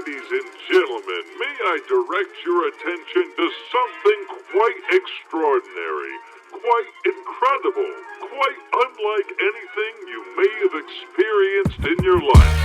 Ladies and gentlemen, may I direct your attention to something quite extraordinary, quite incredible, quite unlike anything you may have experienced in your life.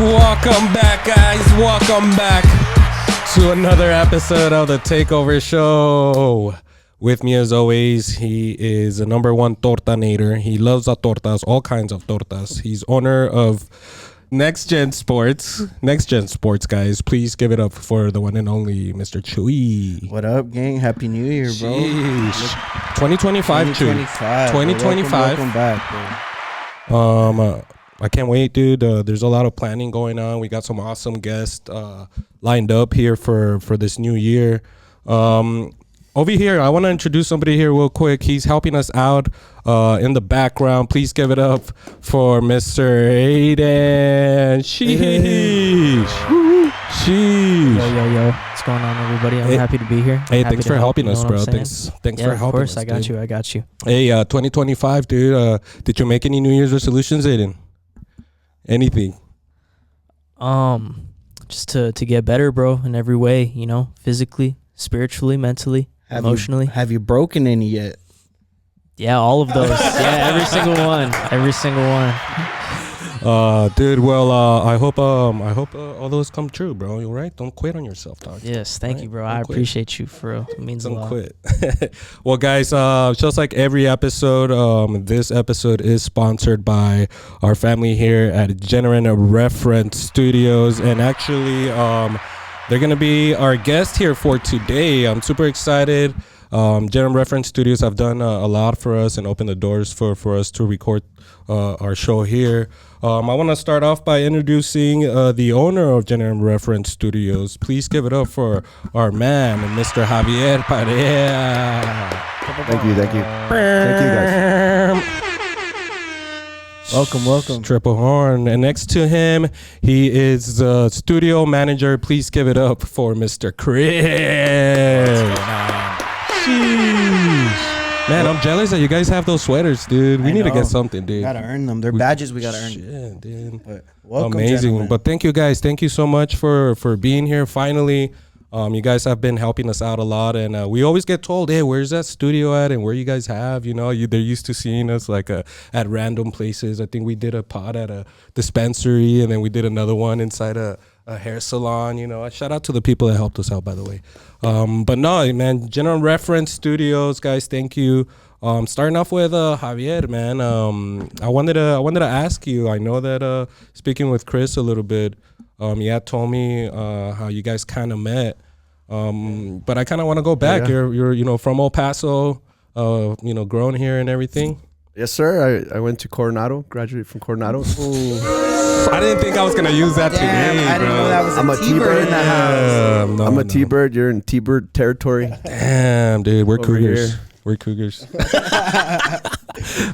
Welcome back, guys. Welcome back to another episode of the Takeover Show. With me, as always, he is a number one tortanator. He loves the tortas, all kinds of tortas. He's owner of Next Gen Sports. Next Gen Sports, guys. Please give it up for the one and only Mr. Chuy. What up, gang? Happy New Year, bro. Sheesh. 2025, Chuy. 2025. Welcome back, bro. I can't wait, dude. There's a lot of planning going on. We got some awesome guests lined up here for this new year. Over here, I want to introduce somebody here real quick. He's helping us out in the background. Please give it up for Mr. Aiden. Sheesh. Sheesh. Yo. What's going on, everybody? I'm happy to be here. Hey, thanks for helping us, bro. Thanks for helping us. Of course, I got you. Hey, 2025, dude. Did you make any New Year's resolutions, Aiden? Anything? Just to get better, bro, in every way, you know, physically, spiritually, mentally, emotionally. Have you broken any yet? Yeah, all of those. Yeah, every single one. Dude, well, I hope all those come true, bro. You right? Don't quit on yourself, dog. Yes, thank you, bro. I appreciate you, for real. It means a lot. Don't quit. Well, guys, just like every episode, this episode is sponsored by our family here at Genuine Reference Studios, and actually, they're gonna be our guest here for today. I'm super excited. Genuine Reference Studios have done a lot for us and opened the doors for us to record our show here. I want to start off by introducing the owner of Genuine Reference Studios. Please give it up for our man, Mr. Javier Parea. Thank you guys. Welcome. Triple horn. And next to him, he is the studio manager. Please give it up for Mr. Chris. Sheesh. Man, I'm jealous that you guys have those sweaters, dude. We need to get something, dude. Gotta earn them. They're badges we gotta earn. Shit, dude. But welcome, amazing. gentlemen. But thank you, guys. Thank you so much for being here. Finally, you guys have been helping us out a lot, and we always get told, "Hey, where's that studio at?" And where you guys have, you know, they're used to seeing us like at random places. I think we did a pod at a dispensary, and then we did another one inside a hair salon. You know, shout out to the people that helped us out, by the way. But no, man, General Reference Studios, guys, thank you. Starting off with Javier, man. I wanted to ask you. I know that speaking with Chris a little bit, he had told me how you guys kind of met. But I kind of want to go back. Yeah. You're from El Paso, grown here and everything. Yes, sir. I went to Coronado, graduated from Coronado. I didn't think I was gonna use that today, I bro. didn't know that was I'm a T-bird in the house. No, I'm a T-bird. You're in T-bird territory. Damn, dude, we're Over Cougars. here. We're Cougars.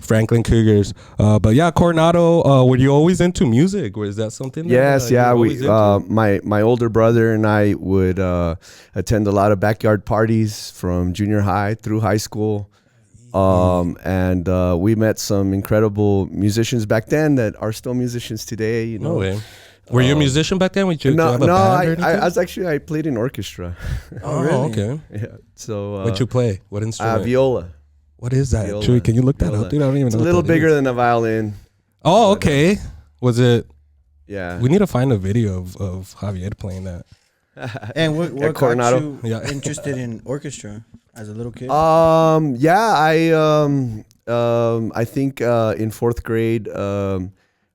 Franklin Cougars. But yeah, Coronado. Were you always into music? Was that something? Yes, you were yeah. always into? My older brother and I would attend a lot of backyard parties from junior high through high school. And we met some incredible musicians back then that are still musicians today. You know. No way. Were you a musician back then? Did you No, have a no. band or I played in orchestra. Oh, really? Okay. Yeah. So. What'd you play? What instrument? Viola. What is that? Viola. Chewy, can you look that Viola. up, dude? I don't even It's know. a little bigger than a violin. Oh, okay. Was it? Yeah. We need to find a video of Javier playing that. And what got Coronado. you Yeah. interested in orchestra as a little kid? I think in fourth grade,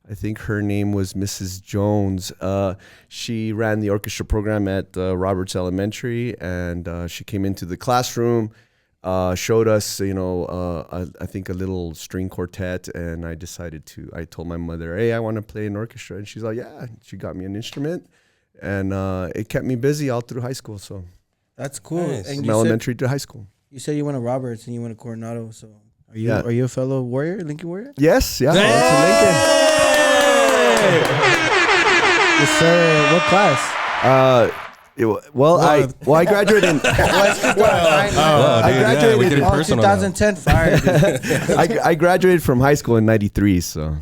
I think her name was Mrs. Jones. She ran the orchestra program at Roberts Elementary, and she came into the classroom showed us, I think a little string quartet, and I told my mother, hey, I want to play an orchestra, and she's like, yeah. She got me an instrument, and it kept me busy all through high school. So That's cool. Nice. And from you elementary to high school. said you went to Roberts and you went to Coronado. So Yeah. are you a fellow Warrior, Lincoln Warrior? Yes, yeah. Hey! That's Lincoln. Yes, sir. What class? I graduated in. I graduated we get it Oh, personal now. 2010 fire. dude. I graduated from high school in '93. So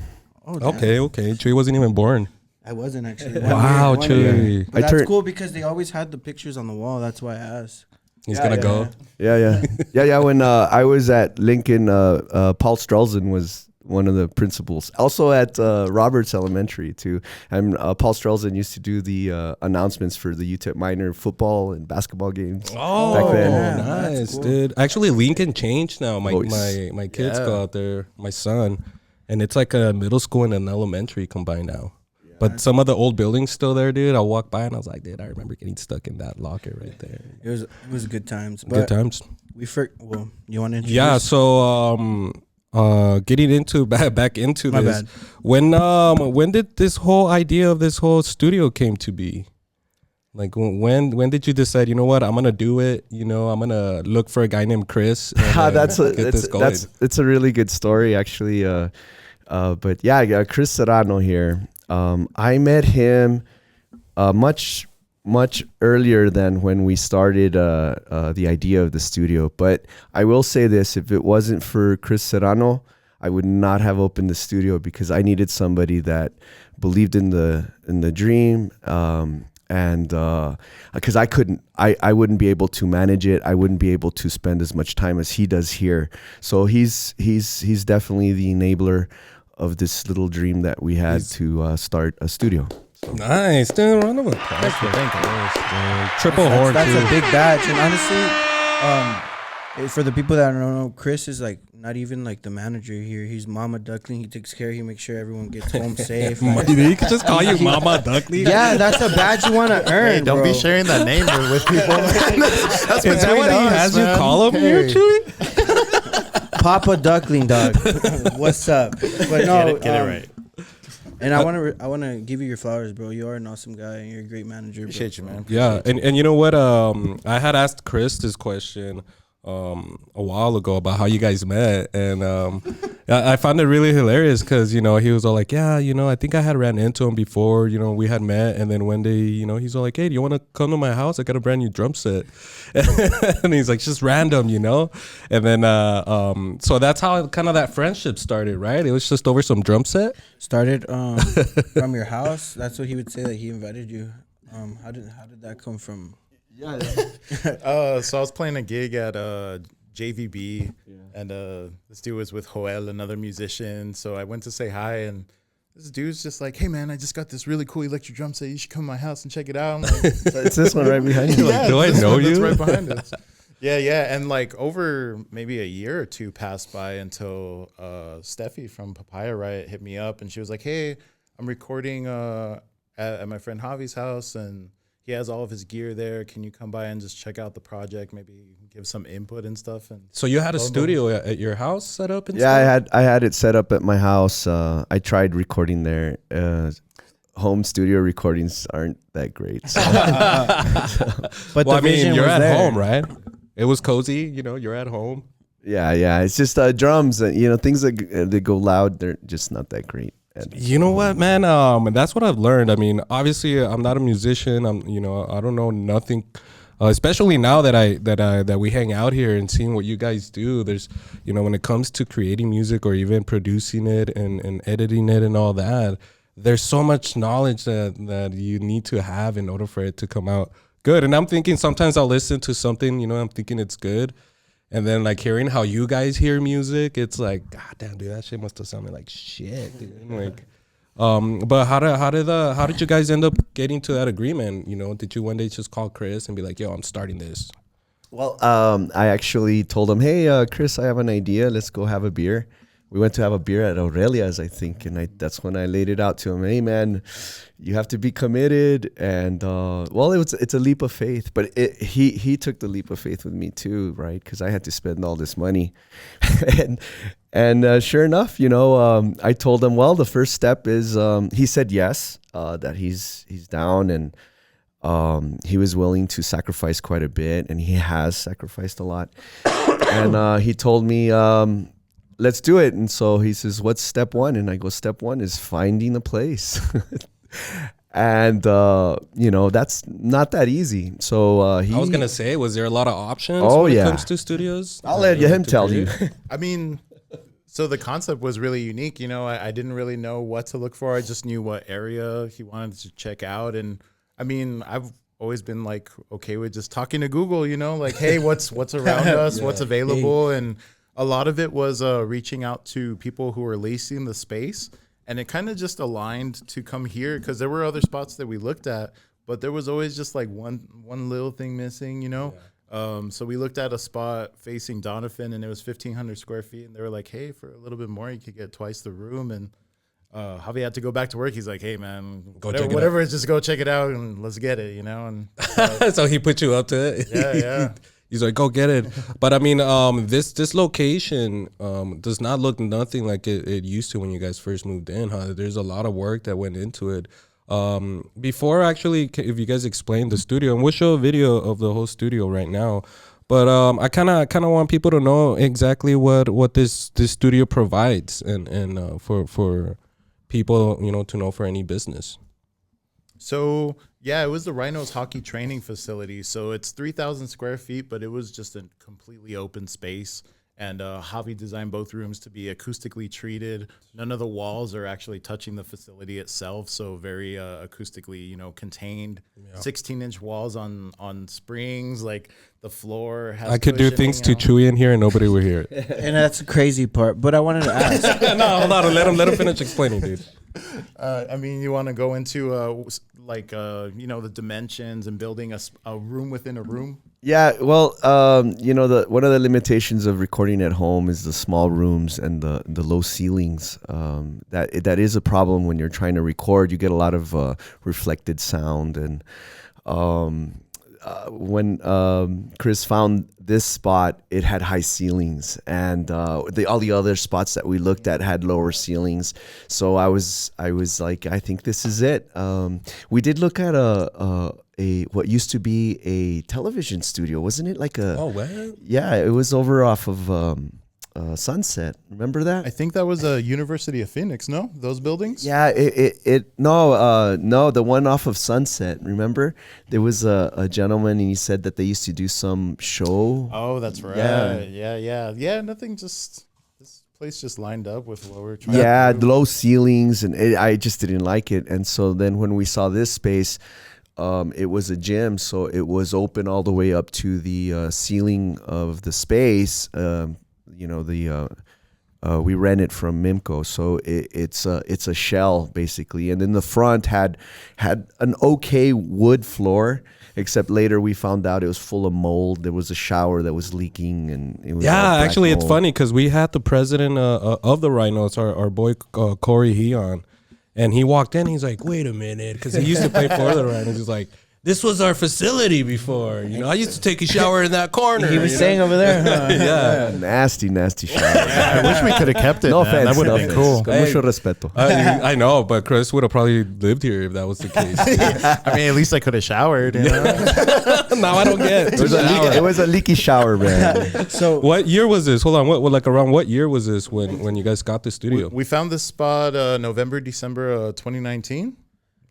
Oh, damn. Okay. Chuy wasn't even born. I wasn't actually. Wow, One year. Chuy. But I that's turned- cool because they always had the pictures on the wall. That's why I asked. He's gonna go. yeah. When I was at Lincoln, Paul Strelzin was one of the principals. Also at Roberts Elementary too. And Paul Strelzin used to do the announcements for the UTEP minor football and basketball games. Oh, Back then. Yeah, nice, that's cool. dude. Actually, Lincoln changed now. My Oh, it's- my kids go out there. My son, and it's like a middle school and an elementary combined now. But some of the old buildings still there, dude. I walked by and I was like, dude, I remember getting stuck in that locker right there. It was good times. But Good times. You want to introduce? Yeah. So getting into back into My this. bad. When did this whole idea of this whole studio came to be? Like when did you decide, you know what, I'm gonna do it, I'm gonna look for a guy named Chris and It's a really good story actually. But yeah, Chris Serrano here. I met him much earlier than when we started the idea of the studio. But I will say this: if it wasn't for Chris Serrano, I would not have opened the studio because I needed somebody that believed in the dream. And because I wouldn't be able to manage it. I wouldn't be able to spend as much time as he does here. So he's definitely the enabler of this little dream that we had to start a studio. Nice, dude. Round of applause. Thank you. Triple horn, That's too. a big badge. And honestly, for the people that don't know, Chris is like not even like the manager here. He's Mama Duckling. He takes care. He makes sure everyone gets home safe. Like, He could just call you Mama Duckling. yeah, that's a badge you want to earn. Hey, don't bro. be sharing that name with people. That's Is that what he has you call him here, Chuy? Papa Duckling, dog. What's up? But no, Get it right. And I want to give you your flowers, bro. You are an awesome guy, and you're a great manager. Appreciate you, man. Yeah, and you know what? I had asked Chris this question a while ago about how you guys met, and I found it really hilarious because he was all like, yeah, I think I had ran into him before, we had met, and then one day, he's all like, hey, do you want to come to my house? I got a brand new drum set, and he's like, just random, and then so that's how kind of that friendship started, right? It was just over some drum set. Started from your house. That's what he would say that he invited you. How did that come from? So I was playing a gig at JVB, and this dude was with Joel, another musician. So I went to say hi, and this dude's just like, hey, man, I just got this really cool electric drum set. You should come to my house and check it out. I'm like, It's this one right behind you. yeah, do I this know one that's you? right behind us. Yeah. And like over maybe a year or two passed by until Steffi from Papaya Riot hit me up, and she was like, hey, I'm recording at my friend Javi's house, and he has all of his gear there. Can you come by and just check out the project? Maybe give some input and stuff. And So you had a studio at your house set up and Yeah, stuff? I had it set up at my house. I tried recording there. Home studio recordings aren't that great. So. But Well, the vision you're was at there. home, right? It was cozy, you're at home. Yeah. It's just drums and things that go loud. They're just not that great. And You know what, man? That's what I've learned. I mean, obviously, I'm not a musician. I don't know nothing. Especially now that we hang out here and seeing what you guys do. There's, when it comes to creating music or even producing it and editing it and all that, there's so much knowledge that you need to have in order for it to come out good. And I'm thinking sometimes I'll listen to something, I'm thinking it's good. And then like hearing how you guys hear music, it's like, God damn, dude, that shit must have sounded like shit, dude. Like, but how did you guys end up getting to that agreement? Did you one day just call Chris and be like, yo, I'm starting this? Well, I actually told him, hey, Chris, I have an idea. Let's go have a beer. we went to have a beer at Aurelia's, I think, and that's when I laid it out to him. Hey, man, you have to be committed, and well, it's a leap of faith, but he took the leap of faith with me too, right? Because I had to spend all this money, and sure enough, I told him, well, the first step is he said yes, that he's down, and he was willing to sacrifice quite a bit, and he has sacrificed a lot, and he told me, let's do it. And so he says, what's step one? And I go, step one is finding a place. And, that's not that easy. So I was going to say, was there a lot of options when it comes to studios? I'll let him tell you. I mean, so the concept was really unique. I didn't really know what to look for. I just knew what area he wanted to check out. And I mean, I've always been like, okay with just talking to Google, like, hey, what's around us, what's available. And a lot of it was reaching out to people who are leasing the space, and it kind of just aligned to come here because there were other spots that we looked at, but there was always just like one little thing missing, So we looked at a spot facing Donovan, and it was 1,500 square feet, and they were like, hey, for a little bit more, you could get twice the room. And Javier had to go back to work. He's like, hey, man, whatever, just go check it out and let's get it, And so he put you up to it. Yeah. He's like, go get it. But I mean, this location does not look nothing like it used to when you guys first moved in, huh? There's a lot of work that went into it. Before, actually, if you guys explain the studio, and we'll show a video of the whole studio right now. But I kind of want people to know exactly what this studio provides, and for people, to know for any business. So, yeah, it was the Rhinos hockey training facility. So it's 3,000 square feet, but it was just a completely open space. And Javi designed both rooms to be acoustically treated. None of the walls are actually touching the facility itself. So very acoustically, contained. 16-inch walls on springs. Like the floor has. I could do things to Chuy in here and nobody would hear it. And that's the crazy part. But I wanted to ask. No, hold on. Let him finish explaining, dude. I mean, you want to go into the dimensions and building a room within a room. Yeah, well, one of the limitations of recording at home is the small rooms and the low ceilings. That is a problem when you're trying to record. You get a lot of reflected sound, and when Chris found this spot, it had high ceilings, and all the other spots that we looked at had lower ceilings. So I was like, I think this is it. We did look at a what used to be a television studio, wasn't it? Like a yeah, it was over off of Sunset. Remember that? I think that was a University of Phoenix. No, those buildings. Yeah, no, the one off of Sunset. Remember, there was a gentleman, and he said that they used to do some show. Oh, that's right. Yeah. Nothing. Just this place just lined up with what we're trying. Yeah, to do. low ceilings, and I just didn't like it. And so then when we saw this space, it was a gym, so it was open all the way up to the ceiling of the space. We rent it from Mimco, so it's a shell basically, and then the front had an okay wood floor, except later we found out it was full of mold. There was a shower that was leaking, and it was actually mold. It's funny because we had the president of the Rhinos, our boy Corey Heon, and he walked in. He's like, "Wait a minute," because he used to play for the Rhinos. He's like, this was our facility before. I used to take a shower in that corner. He was saying over there. Huh? Yeah. Nasty shower. Yeah, I wish we could have kept it. No man. offense. That would have been cool. Con mucho respeto. I know, but Chris would have probably lived here if that was the case. I mean, at least I could have showered. Now I don't get it. It was a leaky shower, man. So what year was this? Hold on. Around what year was this when you guys got the studio? We found this spot November, December 2019.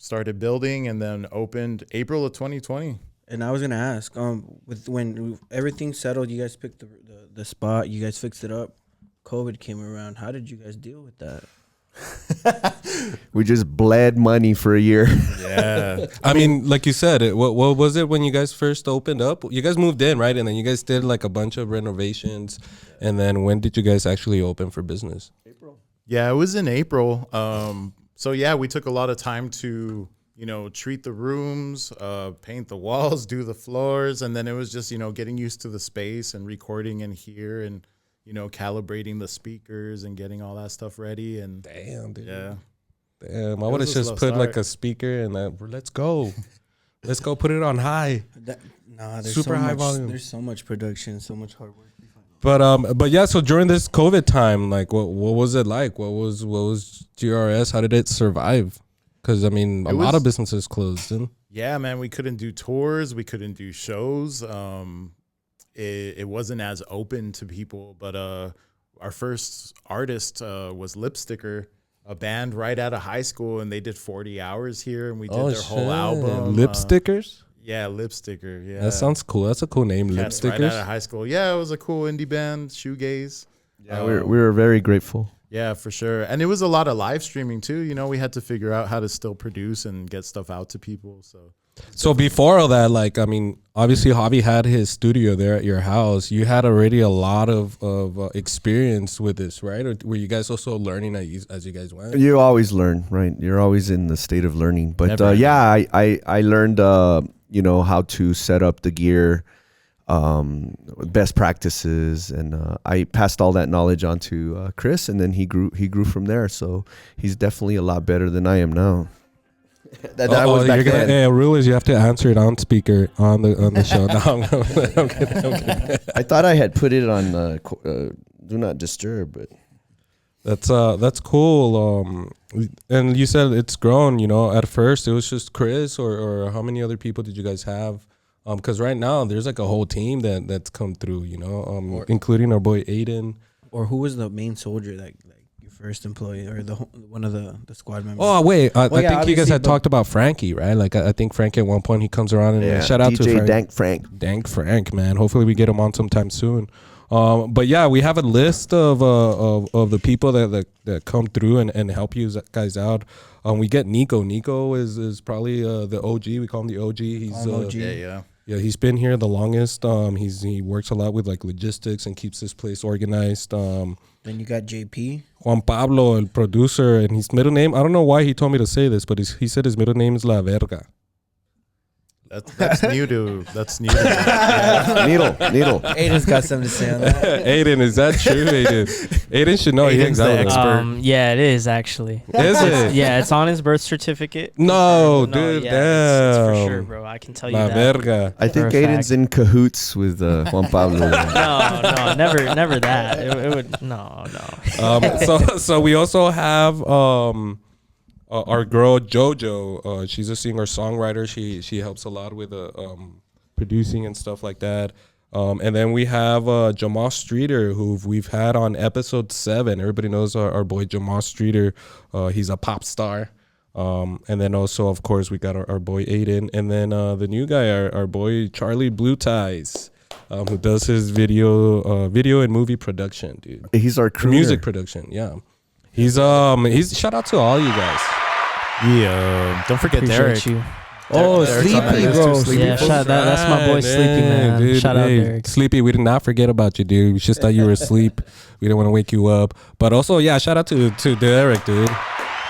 Started building and then opened April of 2020. And I was gonna ask, when everything settled, you guys picked the spot, you guys fixed it up. COVID came around. How did you guys deal with that? We just bled money for a year. Yeah. I mean, like you said, what was it when you guys first opened up? You guys moved in, right? And then you guys did like a bunch of renovations. And then when did you guys actually open for business? April. Yeah, it was in April. So yeah, we took a lot of time to, treat the rooms, paint the walls, do the floors. And then it was just, getting used to the space and recording in here and, calibrating the speakers and getting all that stuff ready. And Damn, dude. yeah, Damn, I It would have was a just slow put like start. a speaker and let's go. Let's go put it on high. There's Super so high much, volume. There's so much production, so much hard work. But yeah, so during this COVID time, like what was it like? What was GRS? How did it survive? Because I mean, a lot of businesses closed. And yeah, man, we couldn't do tours, we couldn't do shows. It wasn't as open to people. But our first artist was Lipsticker, a band right out of high school, and they did 40 hours here, and we did their whole album. Lip stickers. Yeah, Lipsticker. Yeah, That sounds cool. That's a cool name, Lip Cats right out Stickers. of high school. Yeah, it was a cool indie band, shoegaze. Yeah, we were very grateful. Yeah, for sure. And it was a lot of live streaming too. We had to figure out how to still produce and get stuff out to people. So before all that, like I mean, obviously Javi had his studio there at your house. You had already a lot of experience with this, right? Or were you guys also learning as you guys went? You always learn, right? You're always in the state of learning. But Never. yeah, I learned how to set up the gear, best practices, and I passed all that knowledge on to Chris, and then he grew from there. So he's definitely a lot better than I am now. that was back then. Hey, rule is you have to answer it on speaker on the show. No, I'm kidding. I thought I had put it on do not disturb, but That's cool. And you said it's grown. At first it was just Chris, or how many other people did you guys have? Because right now there's like a whole team that's come through. Including our boy Aiden. Or who was the main soldier, like your first employee, or one of the squad members? Oh wait, I think you guys obviously, had talked about Frankie, right? Like I think Frankie at one point he comes around and shout out DJ to Frank. Dank Frank. Frank, man. Hopefully we get him on sometime soon. But yeah, we have a list of the people that come through and help you guys out. We get Nico. Nico is probably the OG. We call him the OG. He's OG. Yeah. He's been here the longest. He works a lot with like logistics and keeps this place organized. Then you got JP. Juan Pablo, el producer, and his middle name, I don't know why he told me to say this, but he said his middle name is La Verga. That's new to yeah. Needle. Aiden's got something to say on that. Aiden, is that true, Aiden? Aiden should know. He hangs Aiden's out the with us. expert. Yeah, it is actually. Is it? Yeah, it's on his birth certificate. No, Confirmed. dude, It's for damn. sure, bro. I can tell you La that. Verga. I think For a Aiden's fact. in cahoots with Juan Pablo. No, never that. It would no. So we also have our girl JoJo. She's a singer songwriter. She helps a lot with producing and stuff like that. And then we have Jamal Streeter, who we've had on episode 7. Everybody knows our boy Jamal Streeter. He's a pop star. And then also, of course, we got our boy Aiden. And then the new guy, our boy Charlie Blue Ties, who does his video and movie production, dude. He's our crooner. Music production, yeah. He's shout out to all you guys. Yeah. Don't forget Derek. Appreciate you. Oh, Derek's on that Sleepy, list bro. too. Sleepy. Yeah, that's my boy Right, Sleepy, man. dude, Shout out hey, Derek. Sleepy, we did not forget about you, dude. We just thought you were asleep. We didn't want to wake you up. But also, yeah, shout out to Derek, dude.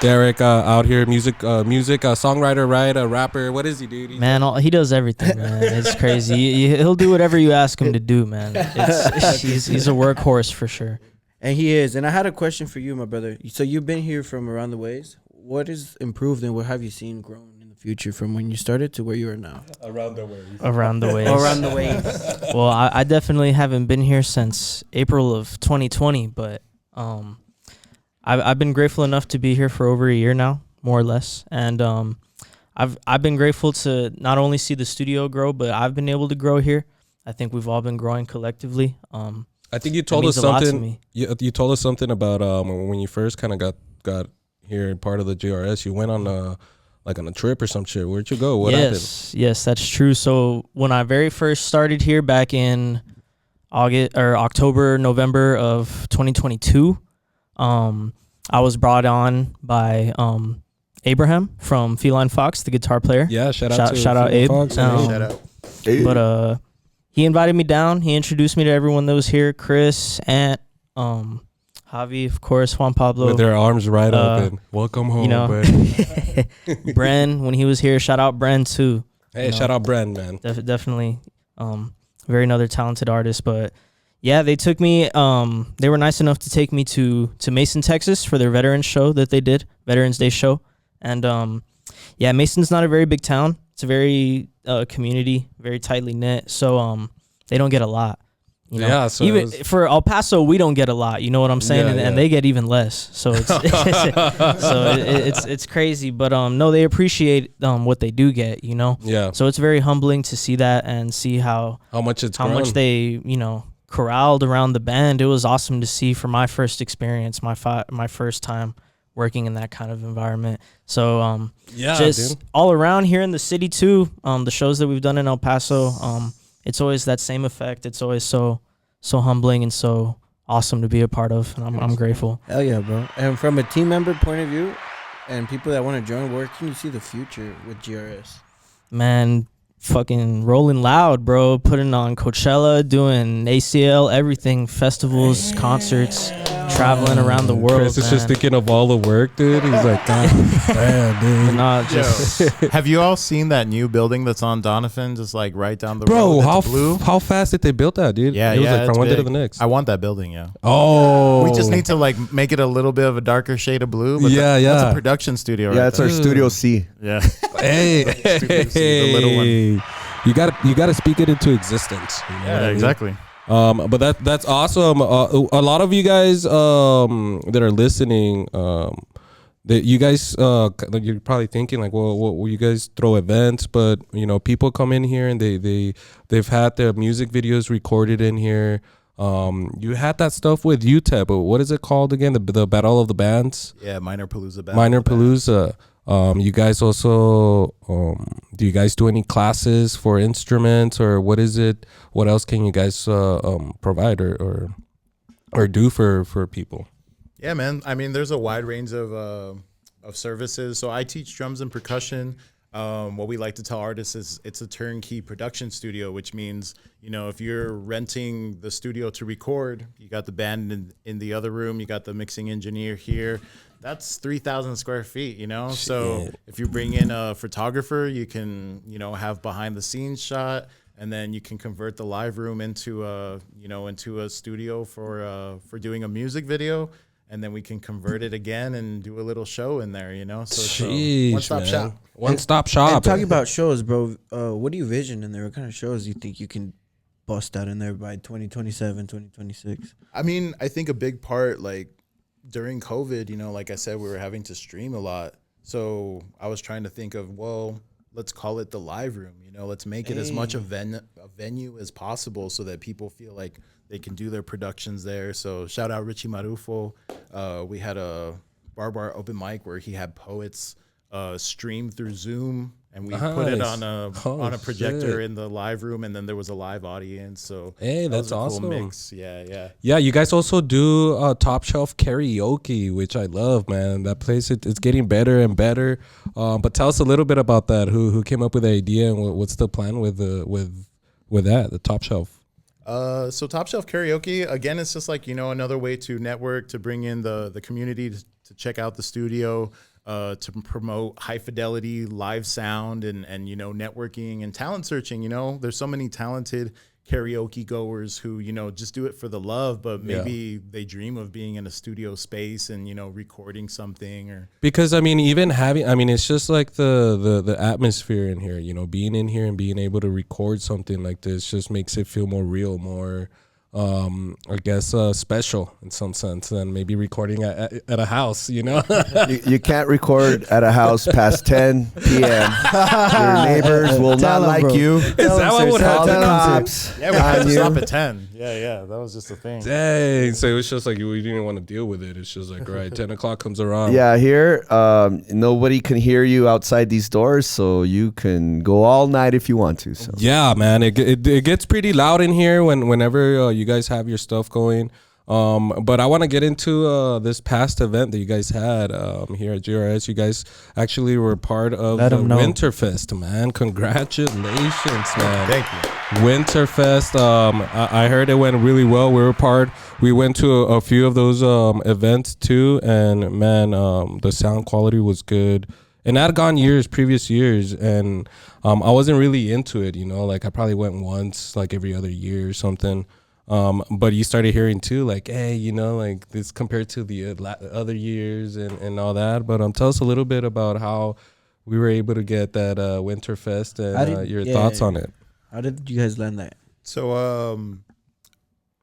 Derek out here, music, songwriter, right? A rapper. What is he, dude? Man, he does everything, man. It's crazy. He'll do whatever you ask him to do, man. He's a workhorse for sure. And he is. And I had a question for you, my brother. So you've been here from around the ways. What is improved and what have you seen grown in the future from when you started to where you are now? Around the way. Around the ways. Around the ways. Well, I definitely haven't been here since April of 2020, but I've been grateful enough to be here for over a year now, more or less. And I've been grateful to not only see the studio grow, but I've been able to grow here. I think we've all been growing collectively. I think you told us means a lot to something. me. You told us something about when you first kind of got here, part of the GRS. You went on a trip or some shit. Where'd you go? What happened? Yes, that's true. So when I very first started here back in October, November of 2022, I was brought on by Abraham from Feline Fox, the guitar player. Yeah, shout out Abe. Fox. Shout out. But he invited me down. He introduced me to everyone that was here. Chris, Ant, Javi, of course, Juan Pablo. With their arms right open. Welcome home, bro. Bren, when he was here, shout out Bren too. Hey, shout out Bren, man. Definitely very another talented artist. But Yeah, they took me. They were nice enough to take me to Mason, Texas, for their Veterans show that they did, Veterans Day show. And yeah, Mason's not a very big town. It's a very community, very tightly knit. So they don't get a lot. You know? Yeah, so even for El Paso, we don't get a lot. You know what I'm saying? Yeah, and they get even less. So it's it's crazy. But no, they appreciate what they do get. You know. Yeah. So it's very humbling to see that and see how much they corralled around the band. It was awesome to see for my first experience, my first time working in that kind of environment. So just all around here in the city too. The shows that we've done in El Paso. It's always that same effect. It's always so humbling and so awesome to be a part of, and I'm grateful. Hell yeah, bro. And from a team member point of view, and people that want to join, where can you see the future with GRS? Man, fucking rolling loud, bro. Putting on Coachella, doing ACL, everything, festivals, concerts, traveling around the world. Chris is just thinking of all the work, dude. He's like, damn, dude. Not just. Have you all seen that new building that's on Donovan, just like right down the Bro, road? how fast did they build that, dude? Yeah, it was yeah, like it's from one day to big. the next. I want that building, yeah. Oh, We just need to like make it a little bit of a darker shade of blue. But Yeah, that's yeah. a production studio, Yeah, right it's our there. Studio C. Yeah. hey, the little one. You gotta speak it into existence. You know what I Yeah, mean? exactly. But that's awesome. A lot of you guys that are listening, that you guys you're probably thinking like, well, you guys throw events, but people come in here and they've had their music videos recorded in here. You had that stuff with UTEP, but what is it called again? The Battle of the Bands. Yeah, Minor Palooza. Minor Palooza. You guys also do you guys do any classes for instruments, or what is it? What else can you guys provide or do for people? Yeah, man. I mean, there's a wide range of services. So I teach drums and percussion. What we like to tell artists is it's a turnkey production studio, which means, if you're renting the studio to record, you got the band in the other room, you got the mixing engineer here. That's 3,000 square feet, So if you bring in a photographer, you can, have behind the scenes shot, and then you can convert the live room into a studio for doing a music video. And then we can convert it again and do a little show in there, So Jeez, one-stop shop. One-stop shop. And talking about shows, bro, what do you vision in there? What kind of shows do you think you can bust out in there by 2027, 2026? I mean, I think a big part, like during COVID, like I said, we were having to stream a lot. So I was trying to think of, well, let's call it the live room, let's make it as much a venue as possible so that people feel like they can do their productions there. So shout out Richie Marufo. We had a Bar open mic where he had poets stream through Zoom, and we put it on a projector in the live room, and then there was a live audience. So hey, that that's was a awesome. cool mix. Yeah. Yeah, you guys also do Top Shelf karaoke, which I love, man. That place it's getting better and better. But tell us a little bit about that. Who came up with the idea, and what's the plan with that, the Top Shelf? So Top Shelf Karaoke, again, it's just like, another way to network, to bring in the community to check out the studio, to promote high fidelity live sound and networking and talent searching. There's so many talented karaoke goers who, just do it for the love, but maybe they dream of being in a studio space and, recording something or. Because even having, it's just like the atmosphere in here, being in here and being able to record something like this just makes it feel more real, more, I guess, special in some sense than maybe recording at a house, You can't record at a house past 10 p.m. Your neighbors will not like bro. you. Is that what would Call the happen? cops. Yeah, we had on to you. stop at 10. Yeah, that was just a thing. Dang. So it's just like we didn't want to deal with it. It's just like, right, 10 o'clock comes around. Yeah, here, nobody can hear you outside these doors, so you can go all night if you want to. So. Yeah, man, it gets pretty loud in here whenever you guys have your stuff going. But I want to get into this past event that you guys had here at GRS. You guys actually were part of Let the 'em know. Winterfest, man. Congratulations, man. Thank you. Winterfest. I heard it went really well. We went to a few of those events too, and man, the sound quality was good. And I'd gone previous years, and I wasn't really into it. Like I probably went once, like every other year or something. But you started hearing too, like, hey, you know, like this compared to the other years and all that. But tell us a little bit about how we were able to get that Winterfest and your thoughts on it. How did you guys land that? So,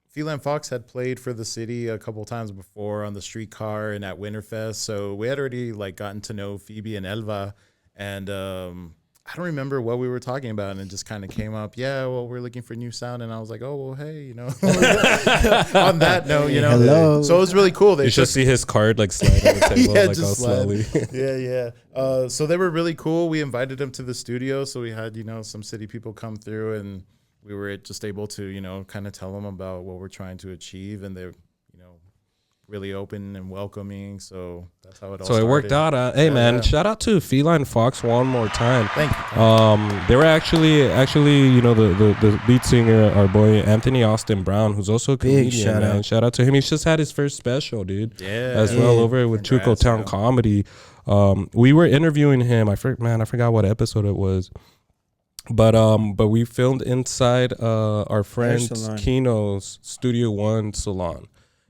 Feline Fox had played for the city a couple times before on the streetcar and at Winterfest. So we had already like gotten to know Phoebe and Elva, and I don't remember what we were talking about, and it just kind of came up. Yeah, well, we're looking for new sound, and I was like, oh, well, hey, you know. On that note, you know. Hello. So it was really cool. You should see his card like slide on the table, Yeah, like all just slide. slowly. Yeah. So they were really cool. We invited them to the studio, so we had, you know, some city people come through, and we were just able to, you know, kind of tell them about what we're trying to achieve, and they're, you know, really open and welcoming. So that's how it all started. So it worked out. Hey, man, shout out to Feline Fox one more time. Thank you. They were actually, you know, the lead singer, our boy Anthony Austin Brown, who's also a comedian. shout man. out. Shout out to him. He's just had his first special, dude. Yeah. As well over with Chuco Congrats, Town man. Comedy. We were interviewing him. I forgot what episode it was. But we filmed inside our friend salon. Kino's Studio One salon,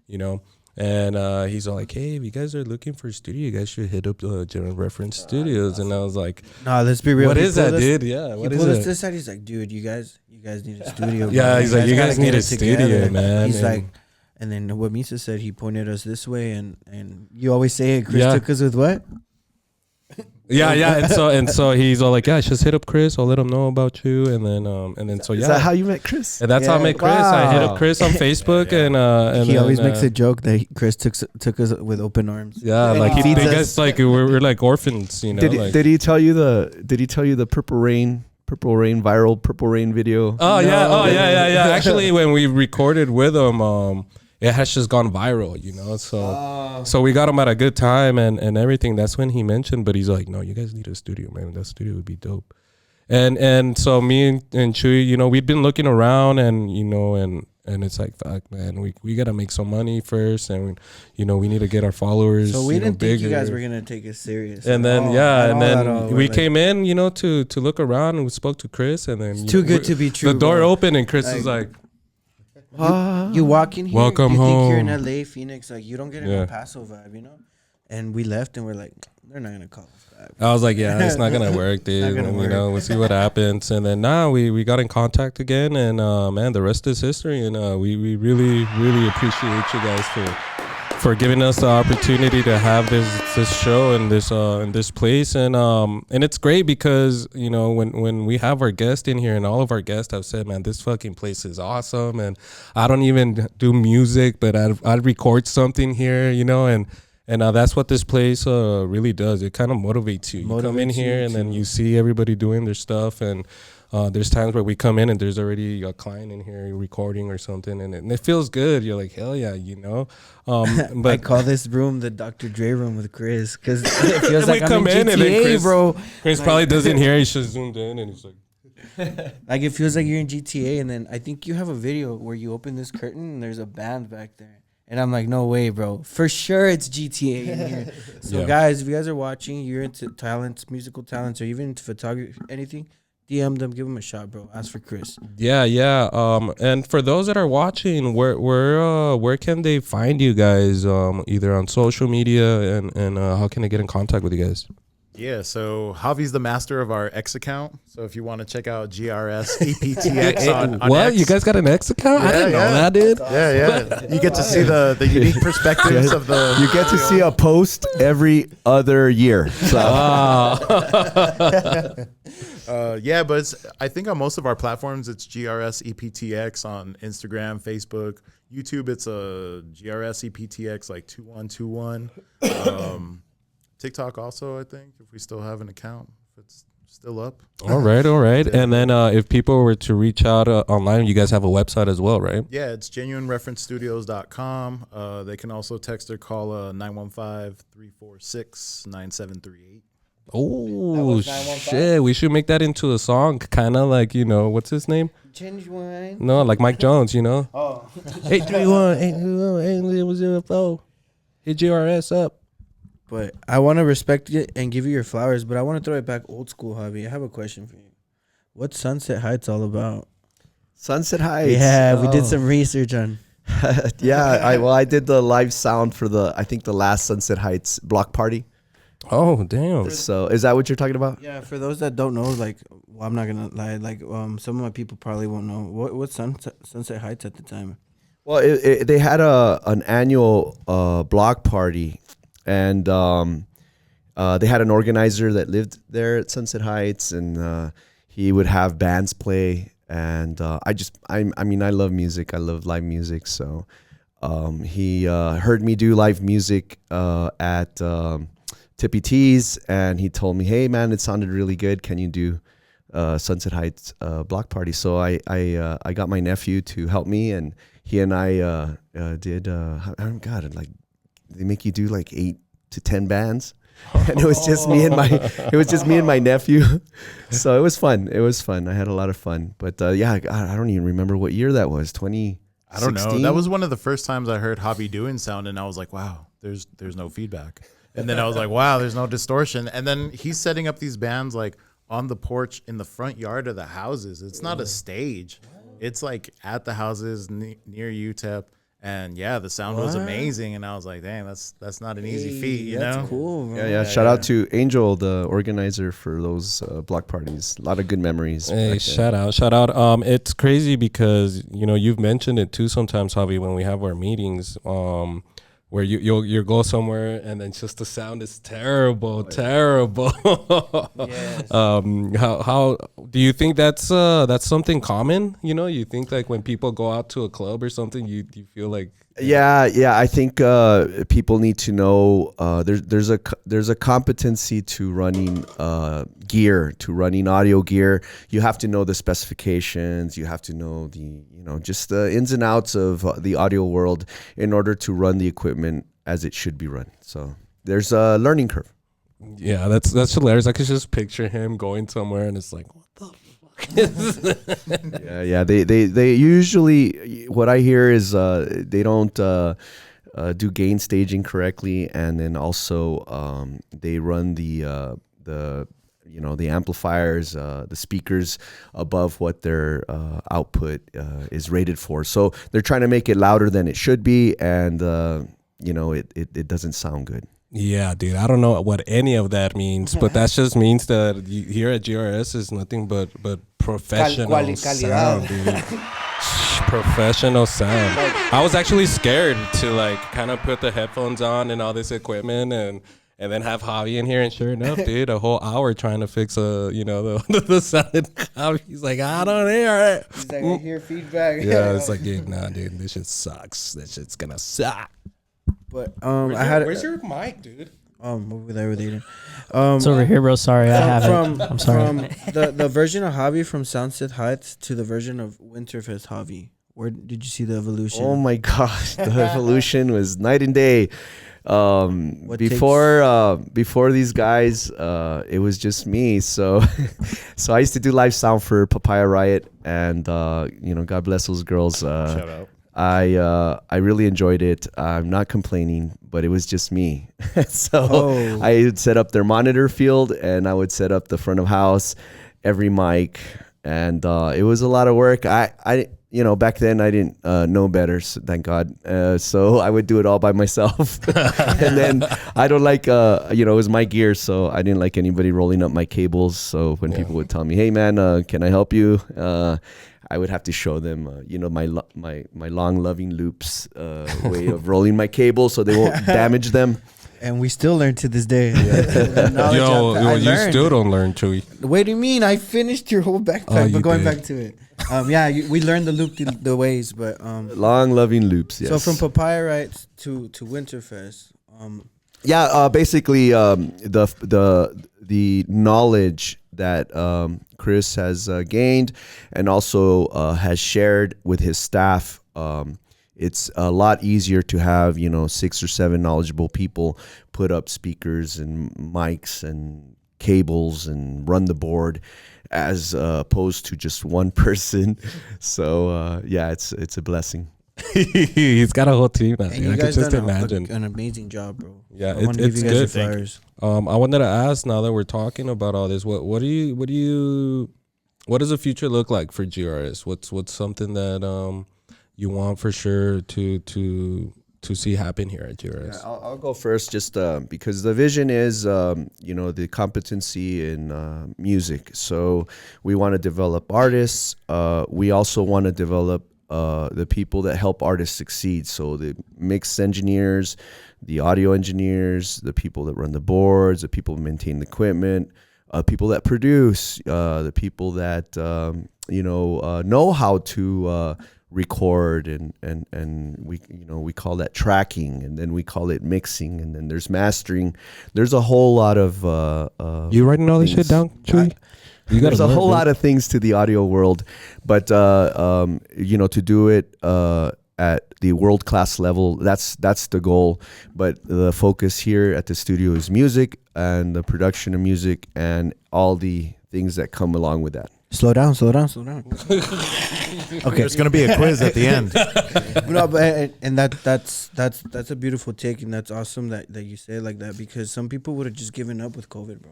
you know. And he's all like, hey, if you guys are looking for a studio, you guys should hit up General Reference Studios. And I was like, No, let's be real. what He is that, pulled us- dude? Yeah, He what is pulled us to it? the side. He's like, dude, you guys need a studio. Yeah, man. he's like, you guys gotta need get a it studio, together." man. He's And- like, and then what Misa said, he pointed us this way, and you always say it. Chris Yeah. took us with what? Yeah. And so he's all like, yeah, just hit up Chris. I'll let him know about you. And then so yeah. Is that how you met Chris? And that's how I Yeah. met Chris. I hit Wow. up Chris on Facebook, and He then, always makes a joke that Chris took us with open arms. Yeah, And like he he feeds think us. us like we're like orphans, you know. Did he tell you the Purple Rain viral Purple Rain video? Oh yeah. Actually, when we recorded with him, it has just gone viral, you know. So we got him at a good time and everything. That's when he mentioned, but he's like, no, you guys need a studio, man. That studio would be dope. And so me and Chuy, you know, we'd been looking around, and you know, and it's like, fuck, man, we gotta make some money first, and you know, we need to get our followers. So we you know, didn't think you bigger. guys were gonna take it serious. And at then all. yeah, At and all, at then all. we We're like, came in, you know, to look around, and we spoke to Chris, and then It's you too know, good to be true. The door bro. opened, and Chris was like, You walk in here, Welcome you think you're in home. LA, Phoenix, like you don't get an Yeah. El Paso vibe, you know. And we left, and we're like, they're not gonna call us back. I was like, yeah, it's not gonna work, dude. gonna And, work. you know, we'll see what happens. And then now we got in contact again, and man, the rest is history. And we really appreciate you guys for giving us the opportunity to have this show and this place. And it's great because you know when we have our guest in here, and all of our guests have said, man, this fucking place is awesome. And I don't even do music, but I'd record something here, you know, and that's what this place really does. It kind of motivates you. You come in Motivates here, you and then to- you see everybody doing their stuff. And there's times where we come in, and there's already a client in here recording or something, and it feels good. You're like, hell yeah, you know. I But call this room the Dr. Dre room with Chris because it feels We like I'm come in in, and then GTA, Chris- bro. Chris probably doesn't hear. He's just zoomed in, and he's like, Like it feels like you're in GTA, and then I think you have a video where you open this curtain and there's a band back there. And I'm like, no way, bro. For sure it's GTA in here. So Yeah. guys, if you guys are watching, you're into talents, musical talents, or even into photography, anything, DM them, give them a shot, bro. Ask for Chris. yeah. And for those that are watching, where can they find you guys? Either on social media, and how can they get in contact with you guys? Yeah, so Javi's the master of our X account. So if you want to check out GRS EPTX on What? X. You guys got an X account? I didn't know that, dude. Yeah. You get to see the unique perspectives of the. You get to see a post every other year. So Yeah, but I think on most of our platforms, it's GRS EPTX on Instagram, Facebook, YouTube. It's a GRS EPTX like 2121. TikTok also, I think, if we still have an account, if it's still up. All right. And then if people were to reach out online, you guys have a website as well, right? Yeah, it's genuinereferencestudios.com. They can also text or call 915-346-9738. Oh, shit. We should make that into a song. Kind of like, you know, what's his name? Genuine. No, like Mike Jones, you know? Oh. 831-804. Hit GRS up. But I want to respect it and give you your flowers, but I want to throw it back old school, Javi. I have a question for you. What's Sunset Heights all about? Sunset Heights. Yeah, we did Oh. some research on. Yeah, I did the live sound for the last Sunset Heights block party. Oh, damn. So is that what you're talking about? Yeah, for those that don't know, like, well, I'm not gonna lie, like, some of my people probably won't know what Sunset Heights at the time. Well, they had an annual block party, and they had an organizer that lived there at Sunset Heights, and he would have bands play. And I mean, I love music. I love live music. So he heard me do live music at Tippy T's, and he told me, "Hey, man, it sounded really good. Can you do Sunset Heights block party?" So I got my nephew to help me, and he and I did. God, like they make you do like 8 to 10 bands. And it was just me and my nephew. So it was fun. I had a lot of fun. But yeah, I don't even remember what year that was. 2016? I don't know. That was one of the first times I heard Javi doing sound, and I was like, wow, there's no feedback. And then I was like, wow, there's no distortion. And then he's setting up these bands like on the porch in the front yard of the houses. It's not a stage. It's like at the houses near UTEP. And yeah, the sound was amazing, and I was like, "Dang, that's not an easy feat, you know." That's cool, bro. Yeah. Shout out to Angel, the organizer for those block parties. A lot of good memories. Hey, shout out. It's crazy because you've mentioned it too sometimes, Javi, when we have our meetings. Where you'll go somewhere and then just the sound is terrible. Yes. How do you think that's something common? You think like when people go out to a club or something, you feel like Yeah, I think people need to know there's a competency to running gear, to running audio gear. You have to know the specifications. You have to know just the ins and outs of the audio world in order to run the equipment as it should be run. So there's a learning curve. Yeah, that's hilarious. I could just picture him going somewhere and it's like, what the fuck? Yeah. They usually, what I hear is they don't do gain staging correctly, and then also they run the amplifiers, the speakers above what their output is rated for. So they're trying to make it louder than it should be, and it doesn't sound good. Yeah, dude. I don't know what any of that means, but that just means that here at GRS is nothing but professional sound, dude. Professional sound. I was actually scared to like kind of put the headphones on and all this equipment and then have Javi in here, and sure enough, dude, a whole hour trying to fix the sound. He's like, I don't hear it. He's like, I hear feedback. Yeah, it's like, dude, nah, dude, this shit sucks. This shit's gonna suck. But Where's your mic, dude? Over there with Aiden. It's over here, bro. Sorry, I have it. I'm sorry. From the version of Javi from Sunset Heights to the version of Winterfest Javi, where did you see the evolution? Oh my gosh, the evolution was night and day. Before these guys, it was just me. So I used to do live sound for Papaya Riot, and God bless those girls. Shout out. I really enjoyed it. I'm not complaining, but it was just me. So I would set up their monitor field, and I would set up the front of house, every mic, and it was a lot of work. I back then I didn't know better, so thank God. So I would do it all by myself. And then I don't like, it was my gear, so I didn't like anybody rolling up my cables. So when people would tell me, "Hey man, can I help you?" I would have to show them, my long loving loops way of rolling my cable so they won't damage them. And we still learn to this day. You still don't learn, Chuy. What do you mean? I finished your whole backpack, but going back to it. We learned the loop the ways, but long loving loops. Yes. So from Papaya Rights to Winterfest. Basically, the knowledge that Chris has gained and also has shared with his staff. It's a lot easier to have 6 or 7 knowledgeable people put up speakers and mics and cables and run the board, as opposed to just one person. So it's a blessing. He's got a whole team now. And you I can guys just done imagine. an amazing job, bro. Yeah, I want to give it's you guys good. your flowers. I wanted to ask, now that we're talking about all this, what do you what does the future look like for GRS? What's something that you want for sure to see happen here at GRS? Yeah, I'll go first, just because the vision is, the competency in music. So we want to develop artists. We also want to develop the people that help artists succeed. So the mix engineers, the audio engineers, the people that run the boards, the people who maintain the equipment, people that produce, the people that know how to record, and we call that tracking, and then we call it mixing, and then there's mastering. There's a whole lot of You writing all this shit down, Chuy? there's a whole lot of things to the audio world, but to do it at the world-class level, that's the goal. But the focus here at the studio is music and the production of music and all the things that come along with that. Slow down. Okay, There's gonna be a quiz at the end. No, but and that's a beautiful take, and that's awesome that you say it like that, because some people would have just given up with COVID, bro.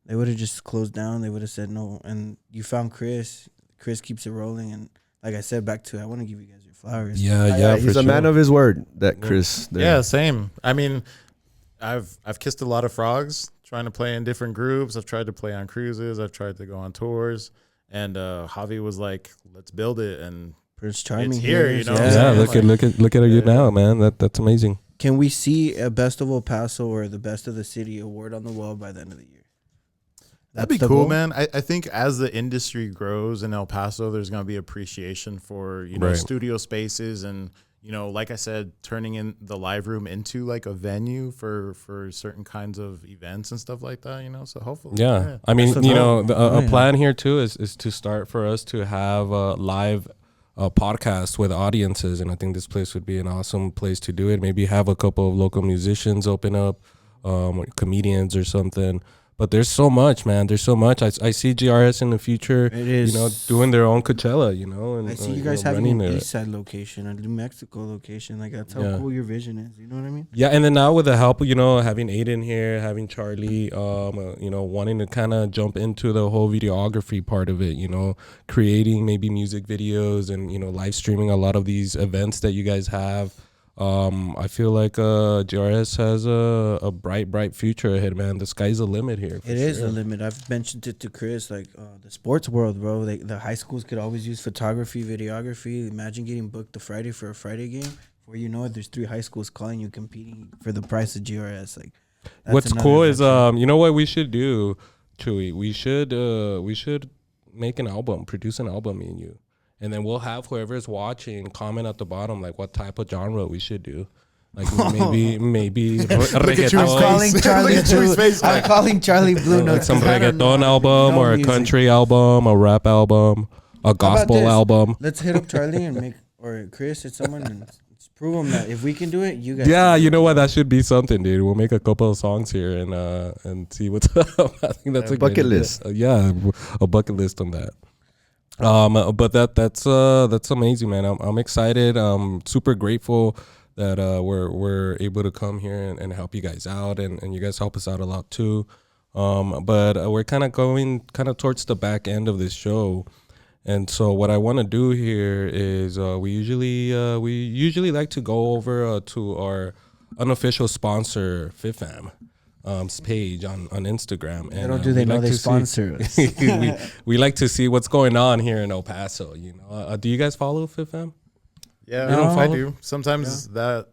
They would have just closed down. They would have said no. And you found Chris. Chris keeps it rolling, and like I said, I want to give you guys your flowers. Yeah, He's for a man sure. of his word, that Chris. there. Yeah, same. I mean, I've kissed a lot of frogs trying to play in different groups. I've tried to play on cruises. I've tried to go on tours. And Javi was like, "Let's build it." And Prince Charming it's here, you know? Yeah, Yeah. look at you now, man. That's amazing. Can we see a Best of El Paso or the Best of the City award on the wall by the end of the year? that'd be That's the cool, goal? man. I think as the industry grows in El Paso, there's going to be appreciation for, Right. studio spaces and, like I said, turning in the live room into like a venue for certain kinds of events and stuff like that, So hopefully. Yeah, I mean, That's the goal. a Yeah. plan here too is to start for us to have a live podcast with audiences, and I think this place would be an awesome place to do it. Maybe have a couple of local musicians open up, comedians or something. But there's so much, man. There's so much. I see GRS in the future, It is. doing their own Coachella, and I see you guys having running an it. East Side location, a New Mexico location. Like, that's how Yeah. cool your vision is. You know what I mean? Yeah, and then now with the help, having Aiden here, having Charlie, wanting to kind of jump into the whole videography part of it, creating maybe music videos and, live streaming a lot of these events that you guys have. I feel like GRS has a bright future ahead, man. The sky's the limit here. It is a limit. I've mentioned it to Chris, like the sports world, bro. The high schools could always use photography, videography. Imagine getting booked the Friday for a Friday game. Before you know it, there's 3 high schools calling you, competing for the price of GRS. Like, that's What's another cool is venture. you know what we should do, Chuy? We should make an album, produce an album, me and you. And then we'll have whoever's watching comment at the bottom like what type of genre we should do. Like maybe reggaeton. I'm calling Charlie Look at Chuy's Blue. face, I'm like- calling Charlie Blue like Notes. some 'cause I don't know reggaeton how to album know or a music. country album, a rap album, a about gospel this? album. Let's hit up Charlie and make, or Chris or someone, and let's prove them that if we can do it, you guys. Yeah, can do you it. know what? That should be something, dude. We'll make a couple of songs here and see what's up. I think that's a bucket great idea. list. Yeah, a bucket list on that. But that's amazing, man. I'm excited. I'm super grateful that we're able to come here and help you guys out, and you guys help us out a lot too. But we're kind of going towards the back end of this show. And so what I want to do here is we usually like to go over to our unofficial sponsor FitFam page on Instagram. And Little do they we know like they to see- sponsor us. we like to see what's going on here in El Paso. Do you guys follow FitFam? Yeah, You don't I follow? do. Sometimes that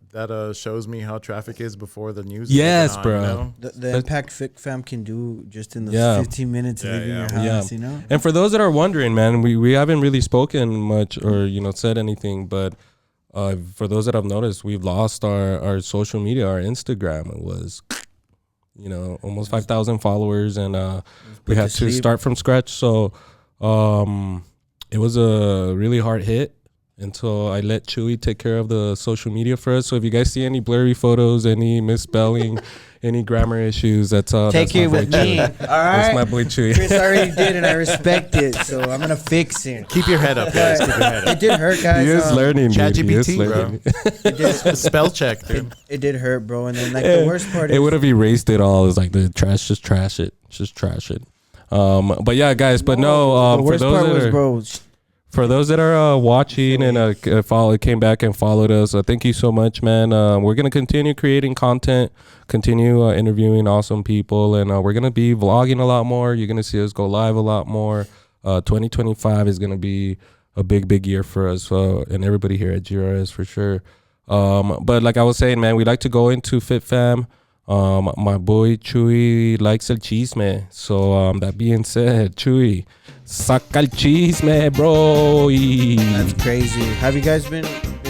shows me how traffic is before the news. Yes, is on, bro. The impact Fit Fam can do just in those Yeah. 15 minutes of Yeah, leaving yeah. your house, Yeah. you know? And for those that are wondering, man, we haven't really spoken much or said anything, but for those that have noticed, we've lost our social media. Our Instagram, it was almost 5,000 followers, and we put had to to sleep. start from scratch. So it was a really hard hit until I let Chuy take care of the social media for us. So if you guys see any blurry photos, any misspelling, any grammar issues, that's Take my it boy with me, Chuy. all That's my right? boy Chuy. Chris already did, and I respect it, so I'm going to fix it. Keep your head up, guys. Keep your head It up. did hurt, guys. He is learning, dude. He is ChatGPT, bro. learning. It did, Spell check, dude. it did hurt, bro. And then, like, the worst part It is... would have erased it all. It's like the trash, just trash it. But yeah, guys. But no. The For worst those part that was, are, bro. for those that are watching and came back and followed us, thank you so much, man. We're gonna continue creating content, continue interviewing awesome people, and we're gonna be vlogging a lot more. You're gonna see us go live a lot more. 2025 is gonna be a big year for us and everybody here at GRS for sure. But like I was saying, man, we like to go into Fit Fam. My boy Chuy likes el chisme. So that being said, Chuy, saca el chisme, bro. That's crazy. Have you guys been